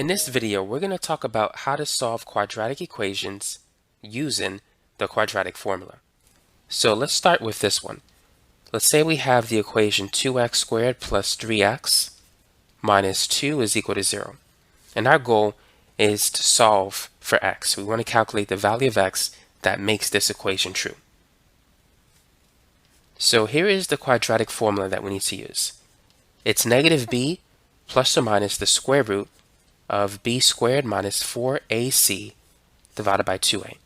In this video, we're going to talk about how to solve quadratic equations using the quadratic formula. So let's start with this one. Let's say we have the equation 2x squared plus 3x minus 2 is equal to 0. And our goal is to solve for x. We want to calculate the value of x that makes this equation true. So here is the quadratic formula that we need to use. It's negative b plus or minus the square root of b squared minus 4ac divided by 2a.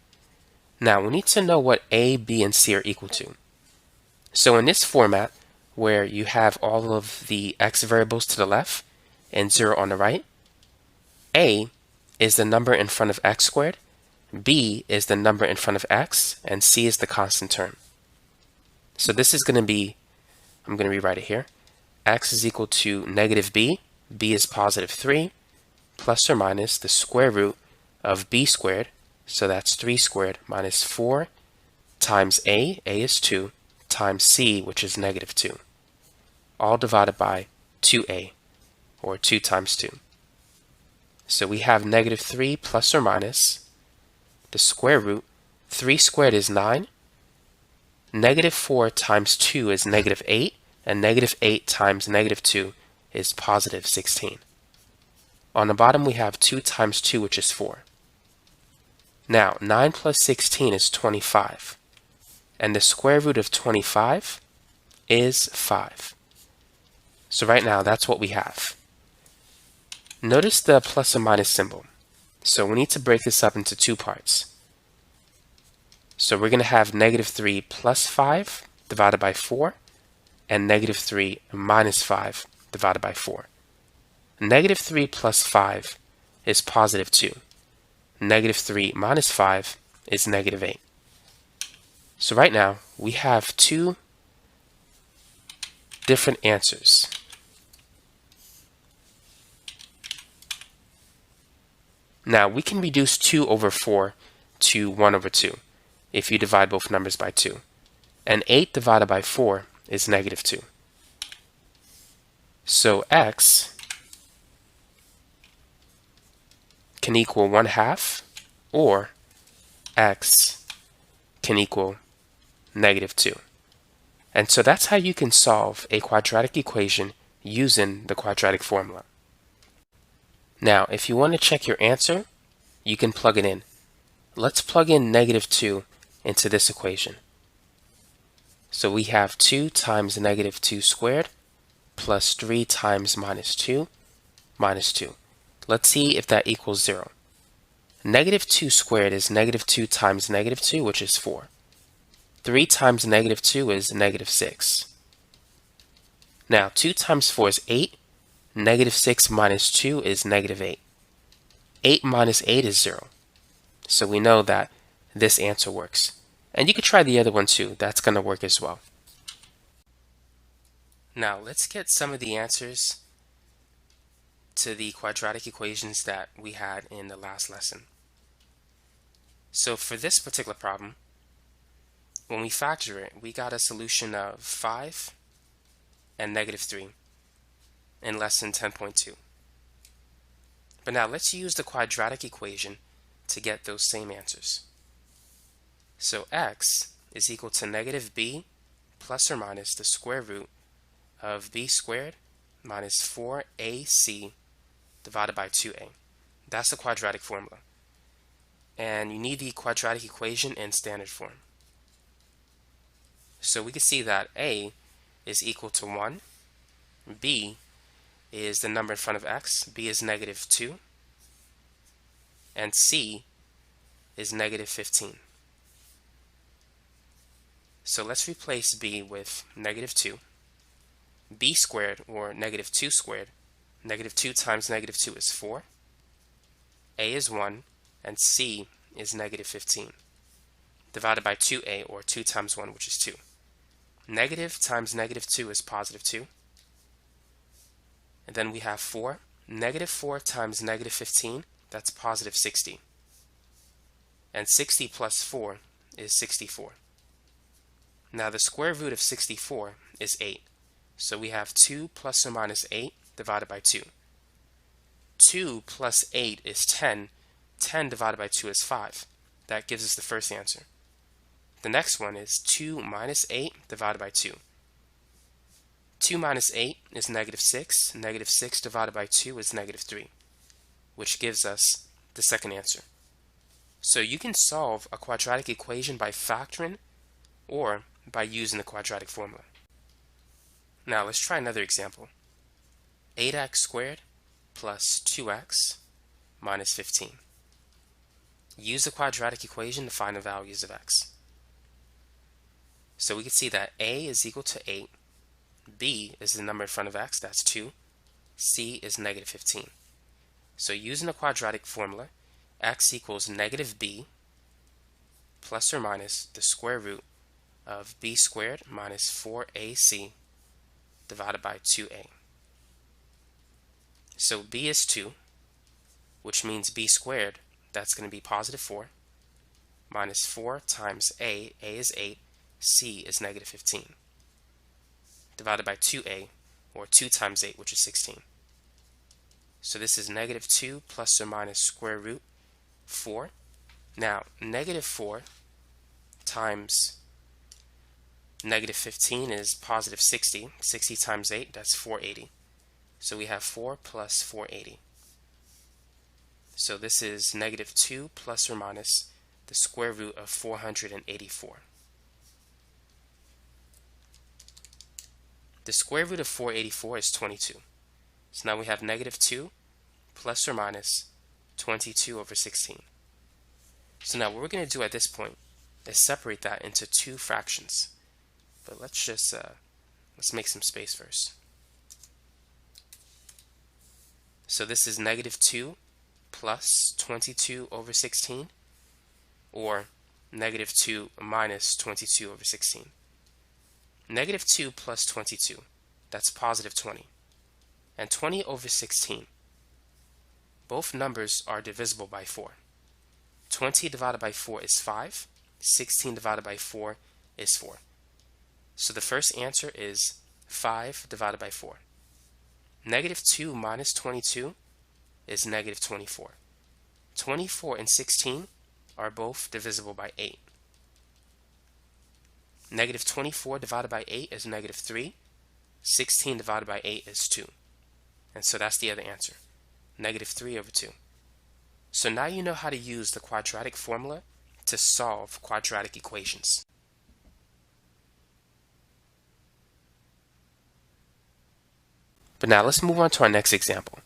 Now we need to know what a, b, and c are equal to. So in this format, where you have all of the x variables to the left and 0 on the right, a is the number in front of x squared, b is the number in front of x, and c is the constant term. So this is going to be, I'm going to rewrite it here, x is equal to negative b is positive 3, plus or minus the square root of b squared, so that's 3 squared minus 4 times a is 2, times c, which is negative 2, all divided by 2a, or 2 times 2. So we have negative 3 plus or minus the square root. 3 squared is 9, negative 4 times 2 is negative 8, and negative 8 times negative 2 is positive 16. On the bottom we have 2 times 2, which is 4. Now 9 plus 16 is 25, and the square root of 25 is 5. So right now that's what we have. Notice the plus or minus symbol. So we need to break this up into two parts. So we're going to have negative 3 plus 5 divided by 4, and negative 3 minus 5 divided by 4. Negative 3 plus 5 is positive 2. Negative 3 minus 5 is negative 8. So right now we have two different answers. Now we can reduce 2 over 4 to 1 over 2 if you divide both numbers by 2. And 8 divided by 4 is negative 2. So x can equal 1/2, or x can equal negative 2. And so that's how you can solve a quadratic equation using the quadratic formula. Now, if you want to check your answer, you can plug it in. Let's plug in negative 2 into this equation. So we have 2 times negative 2 squared plus 3 times minus 2 minus 2. Let's see if that equals 0. Negative 2 squared is negative 2 times negative 2, which is 4. 3 times negative 2 is negative 6. Now 2 times 4 is 8. Negative 6 minus 2 is negative 8. 8 minus 8 is 0. So we know that this answer works. And you could try the other one too. That's going to work as well. Now let's get some of the answers to the quadratic equations that we had in the last lesson. So for this particular problem, when we factor it, we got a solution of 5 and negative 3 in lesson 10.2. But now let's use the quadratic equation to get those same answers. So x is equal to negative b plus or minus the square root of b squared minus 4ac divided by 2a. That's the quadratic formula. And you need the quadratic equation in standard form. So we can see that a is equal to 1, b is the number in front of x, b is negative 2, and c is negative 15. So let's replace b with negative 2. b squared, or negative 2 squared, negative 2 times negative 2 is 4. A is 1, and c is negative 15. Divided by 2a, or 2 times 1, which is 2. Negative times negative 2 is positive 2. And then we have 4. Negative 4 times negative 15, that's positive 60. And 60 plus 4 is 64. Now the square root of 64 is 8. So we have 2 plus or minus 8 divided by 2. 2 plus 8 is 10. 10 divided by 2 is 5. That gives us the first answer. The next one is 2 minus 8 divided by 2. 2 minus 8 is negative 6. Negative 6 divided by 2 is negative 3, which gives us the second answer. So you can solve a quadratic equation by factoring or by using the quadratic formula. Now let's try another example. 8x squared plus 2x minus 15. Use the quadratic equation to find the values of x. So we can see that a is equal to 8, b is the number in front of x, that's 2, c is negative 15. So using the quadratic formula, x equals negative b plus or minus the square root of b squared minus 4ac divided by 2a. So b is 2, which means b squared, that's going to be positive 4, minus 4 times a is 8, c is negative 15, divided by 2a, or 2 times 8, which is 16. So this is negative 2 plus or minus square root 4. Now, negative 4 times negative 15 is positive 60. 60 times 8, that's 480. So we have 4 plus 480. So this is negative 2 plus or minus the square root of 484. The square root of 484 is 22. So now we have negative 2 plus or minus 22 over 16. So now what we're going to do at this point is separate that into two fractions. But let's make some space first. So this is negative 2 plus 22 over 16, or negative 2 minus 22 over 16. Negative 2 plus 22, that's positive 20. And 20 over 16, both numbers are divisible by 4. 20 divided by 4 is 5. 16 divided by 4 is 4. So the first answer is 5 divided by 4. Negative 2 minus 22 is negative 24. 24 and 16 are both divisible by 8. Negative 24 divided by 8 is negative 3. 16 divided by 8 is 2. And so that's the other answer, negative 3 over 2. So now you know how to use the quadratic formula to solve quadratic equations. But now let's move on to our next example.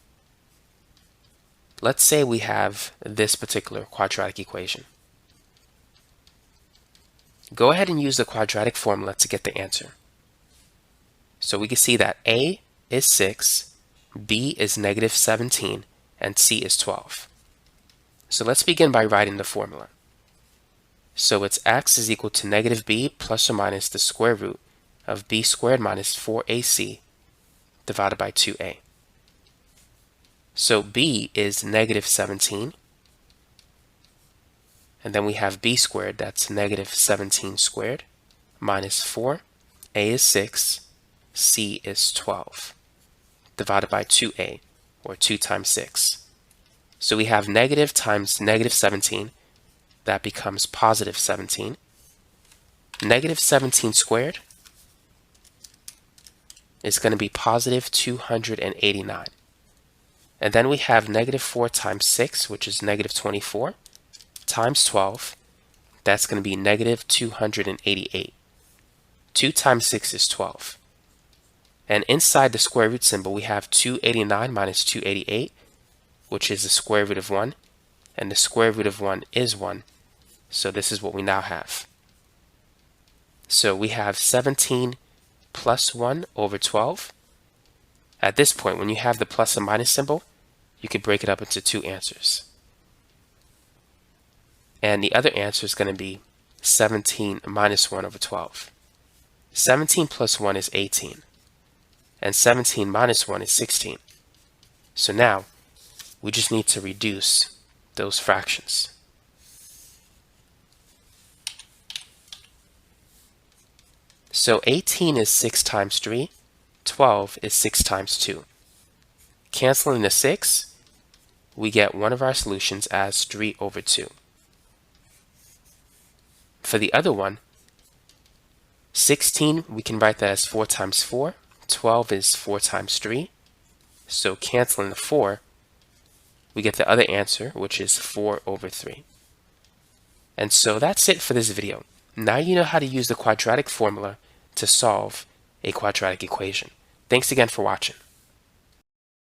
Let's say we have this particular quadratic equation. Go ahead and use the quadratic formula to get the answer. So we can see that a is 6, b is negative 17, and c is 12. So let's begin by writing the formula. So it's x is equal to negative b plus or minus the square root of b squared minus 4ac divided by 2a. So b is negative 17, and then we have b squared, that's negative 17 squared, minus 4, a is 6, c is 12, divided by 2a, or 2 times 6. So we have negative times negative 17, that becomes positive 17. Negative 17 squared is going to be positive 289. And then we have negative 4 times 6, which is negative 24, times 12. That's going to be negative 288. 2 times 6 is 12. And inside the square root symbol, we have 289 minus 288, which is the square root of 1. And the square root of 1 is 1. So this is what we now have. So we have 17 plus 1 over 12. At this point, when you have the plus and minus symbol, you can break it up into two answers. And the other answer is going to be 17 minus 1 over 12. 17 plus 1 is 18. And 17 minus 1 is 16. So now, we just need to reduce those fractions. So 18 is 6 times 3. 12 is 6 times 2. Canceling the 6, we get one of our solutions as 3 over 2. For the other one, 16, we can write that as 4 times 4. 12 is 4 times 3. So canceling the 4, we get the other answer, which is 4 over 3. And so that's it for this video. Now you know how to use the quadratic formula to solve a quadratic equation. Thanks again for watching.